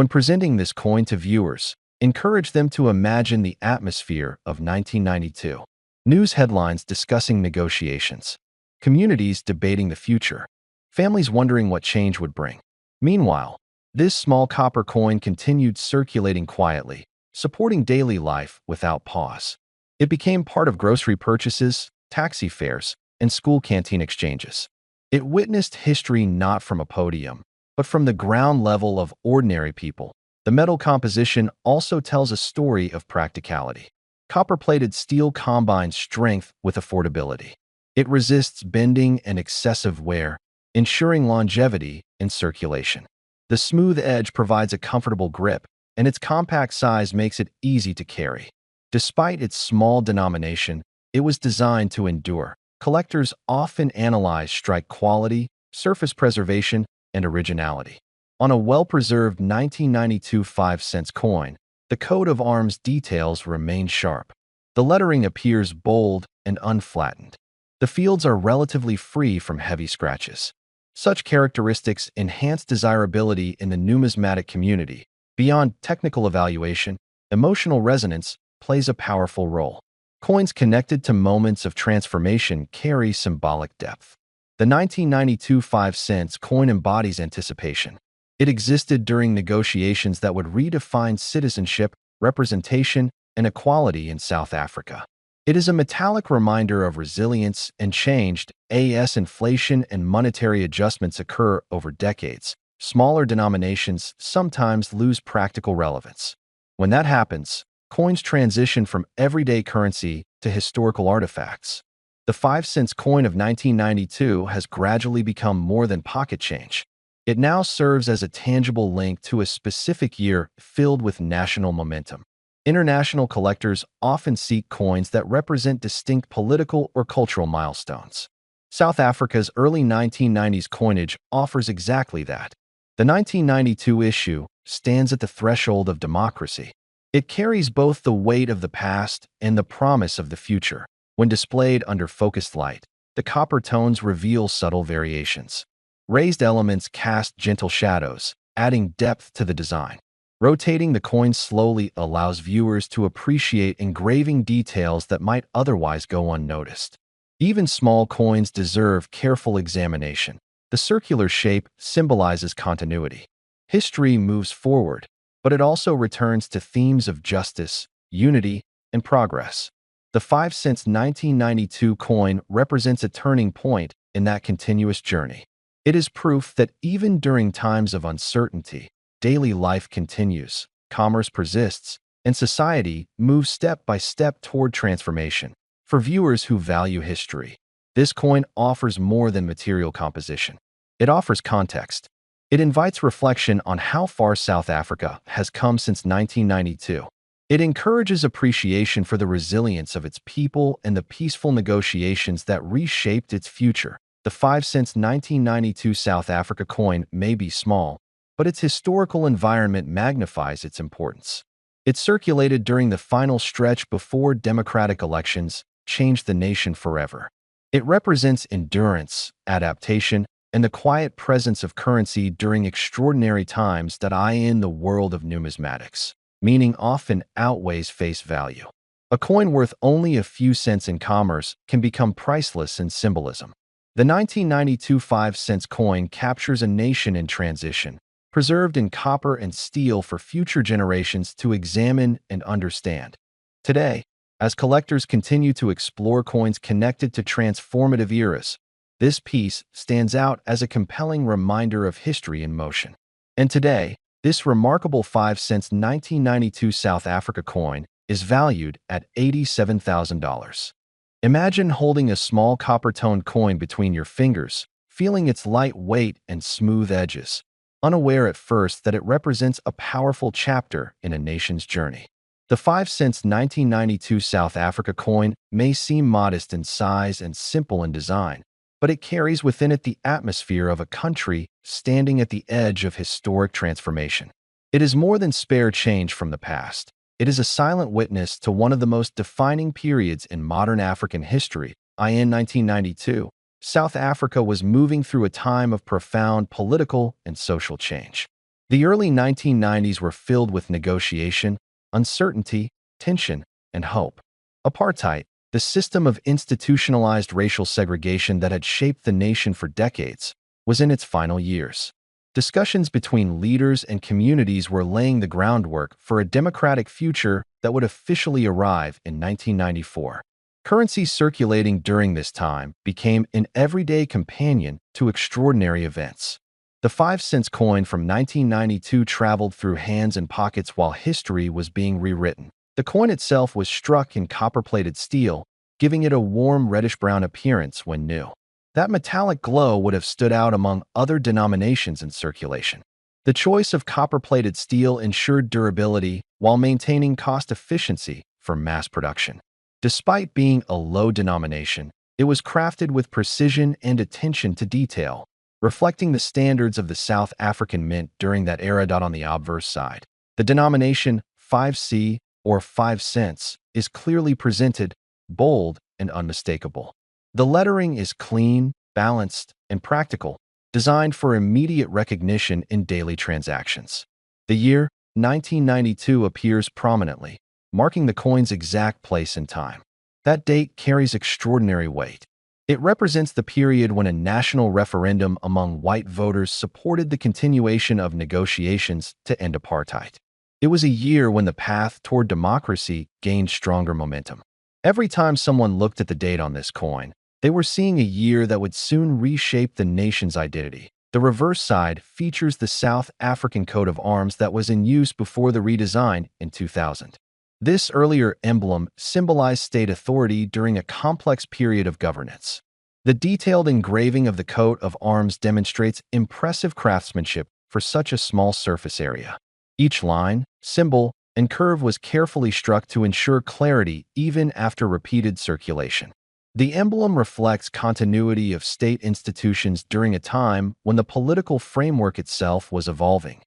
When presenting this coin to viewers, encourage them to imagine the atmosphere of 1992. News headlines discussing negotiations, communities debating the future, families wondering what change would bring. Meanwhile, this small copper coin continued circulating quietly, supporting daily life without pause. It became part of grocery purchases, taxi fares, and school canteen exchanges. It witnessed history not from a podium, but from the ground level of ordinary people. The metal composition also tells a story of practicality. Copper-plated steel combines strength with affordability. It resists bending and excessive wear, ensuring longevity in circulation. The smooth edge provides a comfortable grip, and its compact size makes it easy to carry. Despite its small denomination, it was designed to endure. Collectors often analyze strike quality, surface preservation, and originality. On a well-preserved 1992 5-cent coin, the coat of arms details remain sharp. The lettering appears bold and unflattened. The fields are relatively free from heavy scratches. Such characteristics enhance desirability in the numismatic community. Beyond technical evaluation, emotional resonance plays a powerful role. Coins connected to moments of transformation carry symbolic depth. The 1992 5-cent coin embodies anticipation. It existed during negotiations that would redefine citizenship, representation, and equality in South Africa. It is a metallic reminder of resilience and changed as inflation and monetary adjustments occur over decades. Smaller denominations sometimes lose practical relevance. When that happens, coins transition from everyday currency to historical artifacts. The 5-cent coin of 1992 has gradually become more than pocket change. It now serves as a tangible link to a specific year filled with national momentum. International collectors often seek coins that represent distinct political or cultural milestones. South Africa's early 1990s coinage offers exactly that. The 1992 issue stands at the threshold of democracy. It carries both the weight of the past and the promise of the future. When displayed under focused light, the copper tones reveal subtle variations. Raised elements cast gentle shadows, adding depth to the design. Rotating the coin slowly allows viewers to appreciate engraving details that might otherwise go unnoticed. Even small coins deserve careful examination. The circular shape symbolizes continuity. History moves forward, but it also returns to themes of justice, unity, and progress. The 5-cent 1992 coin represents a turning point in that continuous journey. It is proof that even during times of uncertainty, daily life continues, commerce persists, and society moves step by step toward transformation. For viewers who value history, this coin offers more than material composition. It offers context. It invites reflection on how far South Africa has come since 1992. It encourages appreciation for the resilience of its people and the peaceful negotiations that reshaped its future. The 5-cent 1992 South Africa coin may be small, but its historical environment magnifies its importance. It circulated during the final stretch before democratic elections changed the nation forever. It represents endurance, adaptation, and the quiet presence of currency during extraordinary times that in the world of numismatics. Meaning often outweighs face value. A coin worth only a few cents in commerce can become priceless in symbolism. The 1992 5-cent coin captures a nation in transition, preserved in copper and steel for future generations to examine and understand. Today, as collectors continue to explore coins connected to transformative eras, this piece stands out as a compelling reminder of history in motion. And today, this remarkable 5-cent 1992 South Africa coin is valued at $87,000. Imagine holding a small copper-toned coin between your fingers, feeling its light weight and smooth edges, unaware at first that it represents a powerful chapter in a nation's journey. The 5-cent 1992 South Africa coin may seem modest in size and simple in design, but it carries within it the atmosphere of a country standing at the edge of historic transformation. It is more than spare change from the past. It is a silent witness to one of the most defining periods in modern African history. In 1992, South Africa was moving through a time of profound political and social change. The early 1990s were filled with negotiation, uncertainty, tension, and hope. Apartheid, the system of institutionalized racial segregation that had shaped the nation for decades, was in its final years. Discussions between leaders and communities were laying the groundwork for a democratic future that would officially arrive in 1994. Currency circulating during this time became an everyday companion to extraordinary events. The 5-cent coin from 1992 traveled through hands and pockets while history was being rewritten. The coin itself was struck in copper-plated steel, giving it a warm reddish-brown appearance when new. That metallic glow would have stood out among other denominations in circulation. The choice of copper-plated steel ensured durability while maintaining cost efficiency for mass production. Despite being a low denomination, it was crafted with precision and attention to detail, reflecting the standards of the South African mint during that era. On the obverse side, the denomination 5C or 5 cents is clearly presented, bold and unmistakable. The lettering is clean, balanced, and practical, designed for immediate recognition in daily transactions. The year 1992 appears prominently, marking the coin's exact place in time. That date carries extraordinary weight. It represents the period when a national referendum among white voters supported the continuation of negotiations to end apartheid. It was a year when the path toward democracy gained stronger momentum. Every time someone looked at the date on this coin, they were seeing a year that would soon reshape the nation's identity. The reverse side features the South African coat of arms that was in use before the redesign in 2000. This earlier emblem symbolized state authority during a complex period of governance. The detailed engraving of the coat of arms demonstrates impressive craftsmanship for such a small surface area. Each line, symbol, and curve was carefully struck to ensure clarity even after repeated circulation. The emblem reflects continuity of state institutions during a time when the political framework itself was evolving.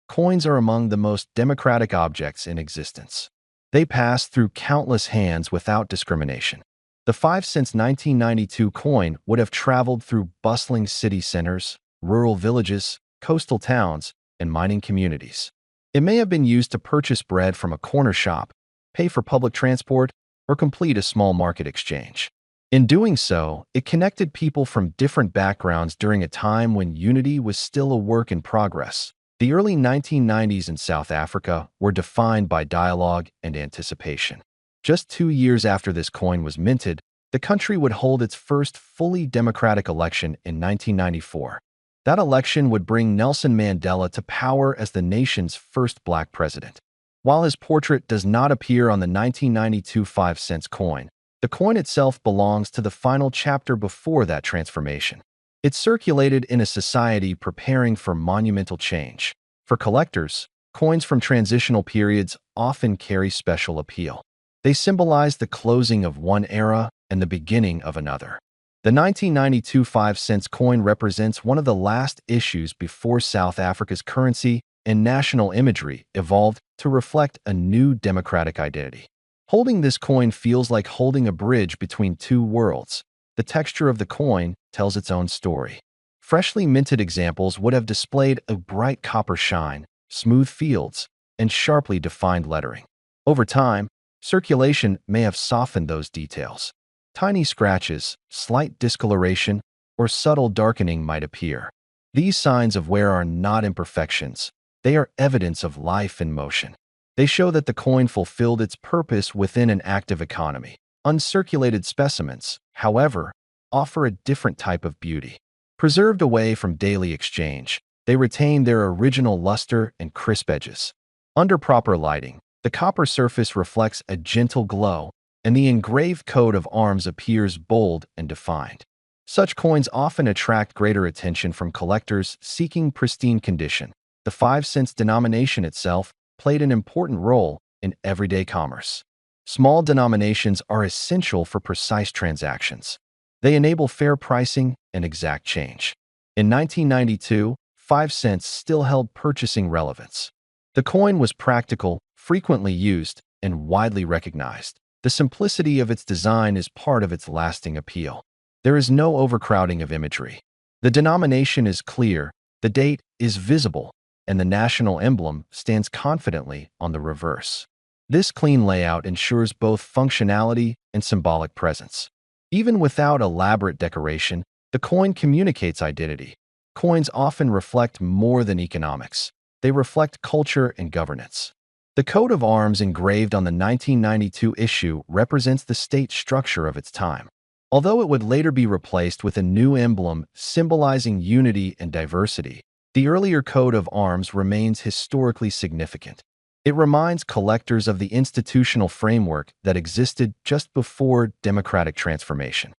Coins are among the most democratic objects in existence. They pass through countless hands without discrimination. The 5-cent 1992 coin would have traveled through bustling city centers, rural villages, coastal towns, and mining communities. It may have been used to purchase bread from a corner shop, pay for public transport, or complete a small market exchange. In doing so, it connected people from different backgrounds during a time when unity was still a work in progress. The early 1990s in South Africa were defined by dialogue and anticipation. Just 2 years after this coin was minted, the country would hold its first fully democratic election in 1994. That election would bring Nelson Mandela to power as the nation's first black president. While his portrait does not appear on the 1992 5-cent coin, the coin itself belongs to the final chapter before that transformation. It circulated in a society preparing for monumental change. For collectors, coins from transitional periods often carry special appeal. They symbolize the closing of one era and the beginning of another. The 1992 5-cent coin represents one of the last issues before South Africa's currency and national imagery evolved to reflect a new democratic identity. Holding this coin feels like holding a bridge between two worlds. The texture of the coin tells its own story. Freshly minted examples would have displayed a bright copper shine, smooth fields, and sharply defined lettering. Over time, circulation may have softened those details. Tiny scratches, slight discoloration, or subtle darkening might appear. These signs of wear are not imperfections. They are evidence of life in motion. They show that the coin fulfilled its purpose within an active economy. Uncirculated specimens, however, offer a different type of beauty. Preserved away from daily exchange, they retain their original luster and crisp edges. Under proper lighting, the copper surface reflects a gentle glow, and the engraved coat of arms appears bold and defined. Such coins often attract greater attention from collectors seeking pristine condition. The 5-cent denomination itself played an important role in everyday commerce. Small denominations are essential for precise transactions. They enable fair pricing and exact change. In 1992, 5 cents still held purchasing relevance. The coin was practical, frequently used, and widely recognized. The simplicity of its design is part of its lasting appeal. There is no overcrowding of imagery. The denomination is clear, the date is visible, and the national emblem stands confidently on the reverse. This clean layout ensures both functionality and symbolic presence. Even without elaborate decoration, the coin communicates identity. Coins often reflect more than economics. They reflect culture and governance. The coat of arms engraved on the 1992 issue represents the state structure of its time. Although it would later be replaced with a new emblem symbolizing unity and diversity, the earlier coat of arms remains historically significant. It reminds collectors of the institutional framework that existed just before democratic transformation.